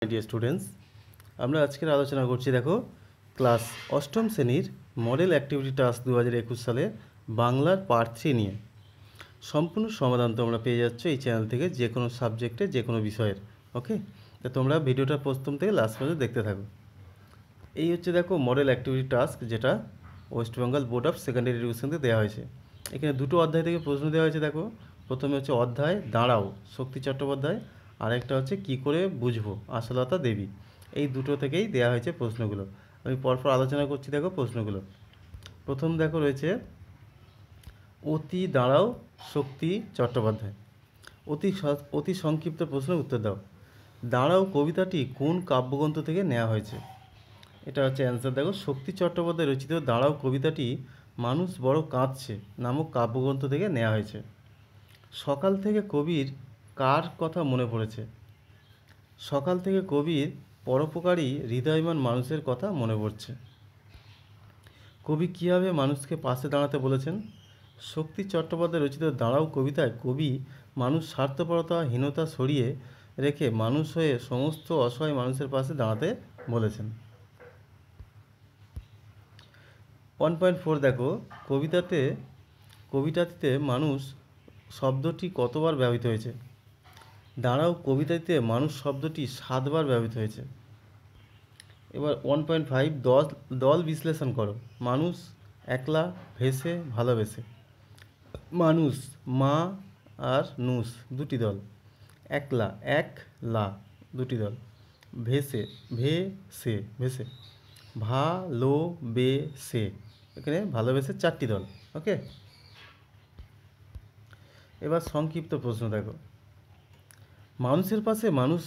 Dear students, আমরা আজকের আলোচনা করছি। দেখো, ক্লাস অষ্টম শ্রেণীর মডেল অ্যাক্টিভিটি টাস্ক 2021 সালে বাংলার পার্ট 3 নিয়ে সম্পূর্ণ সমাধান তোমরা পেয়ে যাচ্ছ এই চ্যানেল থেকে, যে কোনো সাবজেক্টে, যে কোনো বিষয়ের। ওকে, তা তোমরা ভিডিওটা প্রথম থেকে লাস্ট পর্যন্ত দেখতে থাকো। এই হচ্ছে দেখো মডেল অ্যাক্টিভিটি টাস্ক, যেটা West Bengal board of secondary education থেকে দেওয়া হয়েছে। এখানে দুটো অধ্যায় থেকে প্রশ্ন দেওয়া হয়েছে। দেখো, প্রথমে হচ্ছে অধ্যায় দাঁড়াও, শক্তি চট্টোপাধ্যায়, আর একটা হচ্ছে কী করে বুঝবো, আশালতা দেবী। এই দুটো থেকেই দেওয়া হয়েছে প্রশ্নগুলো। আমি পরপর আলোচনা করছি। দেখো প্রশ্নগুলো, প্রথম দেখো রয়েছে অতি দাঁড়াও, শক্তি চট্টোপাধ্যায়। অতি সংক্ষিপ্ত প্রশ্নের উত্তর দাও। দাঁড়াও কবিতাটি কোন কাব্যগ্রন্থ থেকে নেওয়া হয়েছে? এটা হচ্ছে অ্যান্সার। দেখো, শক্তি চট্টোপাধ্যায় রচিত দাঁড়াও কবিতাটি মানুষ বড় কাঁদছে নামক কাব্যগ্রন্থ থেকে নেওয়া হয়েছে। সকাল থেকে কবির কার কথা মনে পড়েছে? সকাল থেকে কবির পরোপকারী হৃদয়বান মানুষের কথা মনে পড়ছে। কবি কীভাবে মানুষকে পাশে দাঁড়াতে বলেছেন? শক্তি চট্টোপাধ্যায় রচিত দাঁড়াও কবিতায় কবি মানুষ স্বার্থপরতা, হীনতা সরিয়ে রেখে মানুষ হয়ে সমস্ত অসহায় মানুষের পাশে দাঁড়াতে বলেছেন। 1.4 দেখো, কবিতাটিতে মানুষ শব্দটি কতবার ব্যবহৃত হয়েছে? দাঁড়াও কবিতাটিতে মানুষ শব্দটি 7 বার ব্যবহৃত হয়েছে। এবার 1.5 দল বিশ্লেষণ করো। মানুষ, একলা, ভেসে, ভালোবেসে। মানুষ মা আর নুস দুটি দল। একলা, এক লা দুটি দল। ভেসে, ভেসে, ভেসে। ভালোবেসে, এখানে ভালোবেসে 4টি দল। ওকে, এবার সংক্ষিপ্ত প্রশ্ন দেখো। মানুষের পাশে মানুষ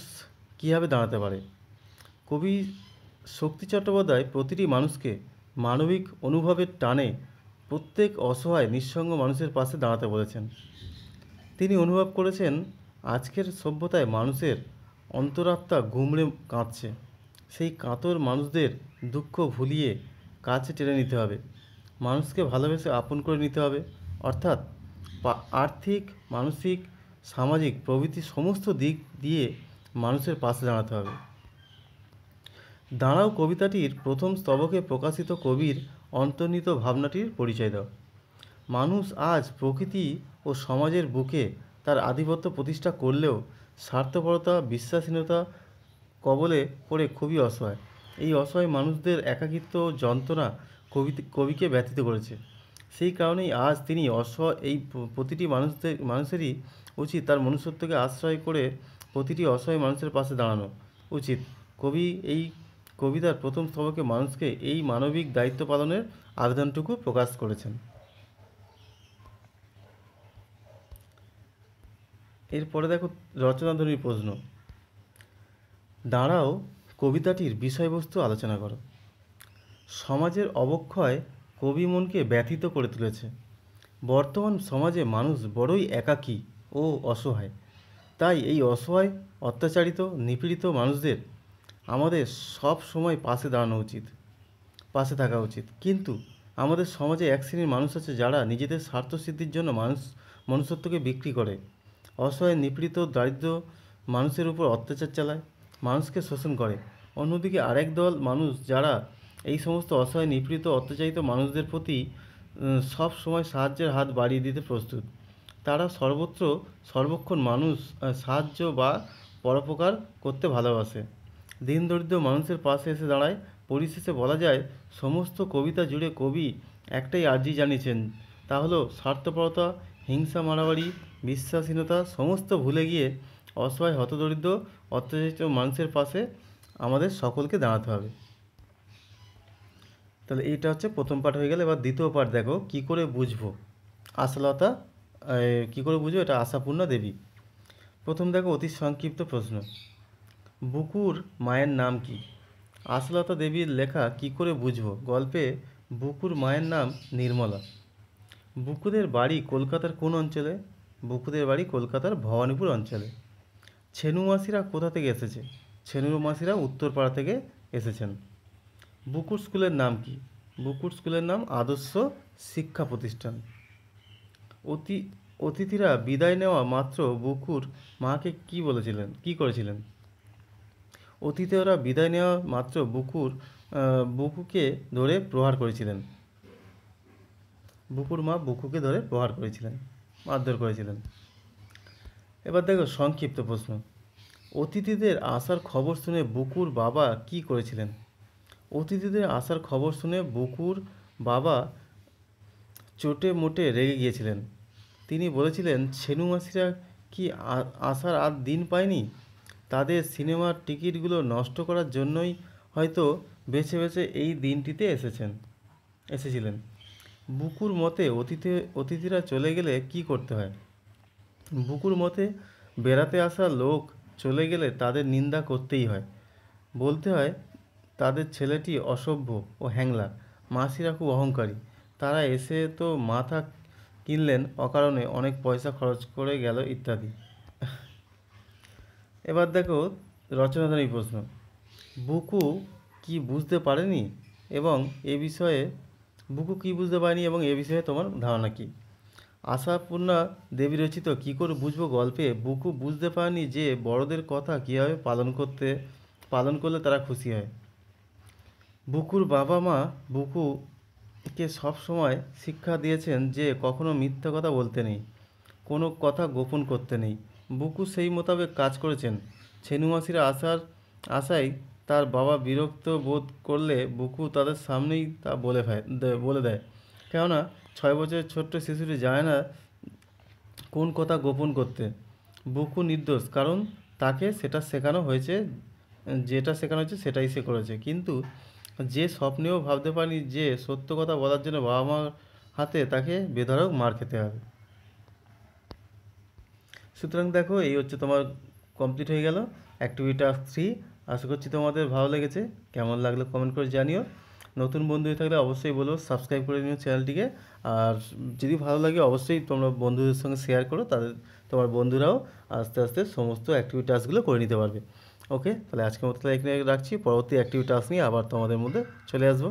কীভাবে দাঁড়াতে পারে? কবি শক্তি চট্টোপাধ্যায় প্রতিটি মানুষকে মানবিক অনুভবের টানে প্রত্যেক অসহায় নিঃসঙ্গ মানুষের পাশে দাঁড়াতে বলেছেন। তিনি অনুভব করেছেন আজকের সভ্যতায় মানুষের অন্তরাত্মা গুমড়ে কাঁদছে। সেই কাতর মানুষদের দুঃখ ভুলিয়ে কাছে টেনে নিতে হবে, মানুষকে ভালোবেসে আপন করে নিতে হবে। অর্থাৎ আর্থিক, মানসিক, সামাজিক প্রভৃতি সমস্ত দিক দিয়ে মানুষের পাশে দাঁড়াতে হবে। দাঁড়াও কবিতাটির প্রথম স্তবকে প্রকাশিত কবির অন্তর্নিহিত ভাবনাটির পরিচয় দাও। মানুষ আজ প্রকৃতি ও সমাজের বুকে তার আধিপত্য প্রতিষ্ঠা করলেও স্বার্থপরতা, বিশ্বাসহীনতা কবলে পড়ে খুবই অসহায়। এই অসহায় মানুষদের একাকিত্ব ও যন্ত্রণা কবিকে ব্যথিত করেছে। সেই কারণেই আজ তিনি এই প্রতিটি মানুষেরই উচিত তার মনুষ্যত্বকে আশ্রয় করে প্রতিটি অসহায় মানুষের পাশে দাঁড়ানো উচিত। কবি এই কবিতার প্রথম স্তবকে মানুষকে এই মানবিক দায়িত্ব পালনের আবেদনটুকু প্রকাশ করেছেন। এরপরে দেখো রচনাধর্মী প্রশ্ন। দাঁড়াও কবিতাটির বিষয়বস্তু আলোচনা করো। সমাজের অবক্ষয় কবি মনকে ব্যথিত করে তুলেছে। বর্তমান সমাজে মানুষ বড়ই একাকী ও অসহায়। তাই এই অসহায়, অত্যাচারিত, নিপীড়িত মানুষদের আমাদের সব সময় পাশে দাঁড়ানো উচিত, পাশে থাকা উচিত। কিন্তু আমাদের সমাজে এক শ্রেণীর মানুষ আছে যারা নিজেদের স্বার্থসিদ্ধির জন্য মনুষ্যত্বকে বিক্রি করে, অসহায়, নিপীড়িত, দারিদ্র মানুষের উপর অত্যাচার চালায়, মানুষকে শোষণ করে। অন্যদিকে আরেক দল মানুষ যারা এই সমস্ত অসহায়, নিপীড়িত, অত্যাচারিত মানুষদের প্রতি সব সময় সাহায্যের হাত বাড়িয়ে দিতে প্রস্তুত। তারা সর্বক্ষণ সাহায্য বা পরোপকার করতে ভালোবাসে, দিন দরিদ্র মানুষের পাশে এসে দাঁড়ায়। পরিশেষে বলা যায়, সমস্ত কবিতা জুড়ে কবি একটাই আর্জি জানিয়েছেন, তা হলো স্বার্থপরতা, হিংসা, মারামারি, বিশ্বাসহীনতা সমস্ত ভুলে গিয়ে অসহায়, হতদরিদ্র, অত্যাচারিত মানুষের পাশে আমাদের সকলকে দাঁড়াতে হবে। তাহলে এইটা হচ্ছে প্রথম পার্ট হয়ে গেল। এবার দ্বিতীয় পার্ট দেখো, কী করে বুঝবো, আশালতা কী করে বুঝবো, এটা আশাপূর্ণা দেবী। প্রথম দেখো অতি সংক্ষিপ্ত প্রশ্ন। বুকুর মায়ের নাম কি? আশালতা দেবীর লেখা কী করে বুঝবো গল্পে বুকুর মায়ের নাম নির্মলা। বুকুদের বাড়ি কলকাতার কোন অঞ্চলে? বুকুদের বাড়ি কলকাতার ভবানীপুর অঞ্চলে। ছেনু মাসিরা কোথা থেকে এসেছে? ছেনু মাসিরা উত্তরপাড়া থেকে এসেছেন। বুকুর স্কুলের নাম কি? বুকুর স্কুলের নাম আদর্শ শিক্ষা প্রতিষ্ঠান। অতিথিরা বিদায় নেওয়া মাত্র বুকুর মাকে কী করেছিলেন? অতীতে ওরা বিদায় নেওয়া মাত্র বুকুকে ধরে প্রহার করেছিলেন। বুকুর মা বুকুকে ধরে প্রহার করেছিলেন, মারধর করেছিলেন। এবার দেখো সংক্ষিপ্ত প্রশ্ন। অতিথিদের আসার খবর শুনে বুকুর বাবা কি করেছিলেন? অতিথিদের আসার খবর শুনে বুকুর বাবা চোটে মোটে রেগে গিয়েছিলেন। তিনি বলেছিলেন, ছেনু মাসিরা কি আসার আর দিন পায়নি? তাদের সিনেমার টিকিটগুলো নষ্ট করার জন্যই হয়তো বেছে বেছে এই দিনটিতে এসেছিলেন। বুকুর মতে অতিথিরা চলে গেলে কি করতে হয়? বুকুর মতে বেড়াতে আসা লোক চলে গেলে তাদের নিন্দা করতেই হয়। বলতে হয় তাদের ছেলেটি অসভ্য ও হ্যাংলা, মাসিরা খুব অহংকারী, তারা এসে তো মাথা কিনলেন অকারণে, অনেক পয়সা খরচ করে গেল ইত্যাদি। এবার দেখো রচনাধারী প্রশ্ন। বুকু কি বুঝতে পারেনি এবং এ বিষয়ে তোমার ধারণা কী? আশাপূর্ণা দেবী রচিত কী করে বুঝবো গল্পে বুকু বুঝতে পারেনি যে বড়দের কথা কীভাবে পালন করলে তারা খুশি হয়। বুকুর বাবা মা বুকুকে সব সময় শিক্ষা দিয়েছেন যে কখনো মিথ্যা কথা বলতে নেই, কোনো কথা গোপন করতে নেই। বুকু সেই মোতাবেক কাজ করেছেন। ছেনু মাসিরা আশায় তার বাবা বিরক্ত বোধ করলে বুকু তাদের সামনেই তা বলে দেয়। কেননা 6 বছরের ছোট্ট শিশুটি জানে না কোন কথা গোপন করতে। বুকু নির্দোষ, কারণ তাকে যেটা শেখানো হয়েছে সেটাই সে করেছে। কিন্তু যে স্বপ্নেও ভাবতে পারেনি যে সত্য কথা বলার জন্য বাবা মার হাতে তাকে বেধড়ক মার খেতে হবে। সুতরাং দেখো, এই হচ্ছে তোমার কমপ্লিট হয়ে গেল অ্যাক্টিভিটি টাস্ক 3। আশা করছি তোমাদের ভালো লেগেছে। কেমন লাগলো কমেন্ট করে জানিও। নতুন বন্ধু হয়ে থাকলে অবশ্যই বলো সাবস্ক্রাইব করে নিও চ্যানেলটিকে। আর যদি ভালো লাগে অবশ্যই তোমরা বন্ধুদের সঙ্গে শেয়ার করো, তোমার বন্ধুরাও আস্তে আস্তে সমস্ত অ্যাক্টিভিটি টাস্কগুলো করে নিতে পারবে। ওকে, তাহলে আজকের মতো এখানে রাখছি। পরবর্তী অ্যাক্টিভিটি টাস্ক নিয়ে আবার তোমাদের মধ্যে চলে আসবো।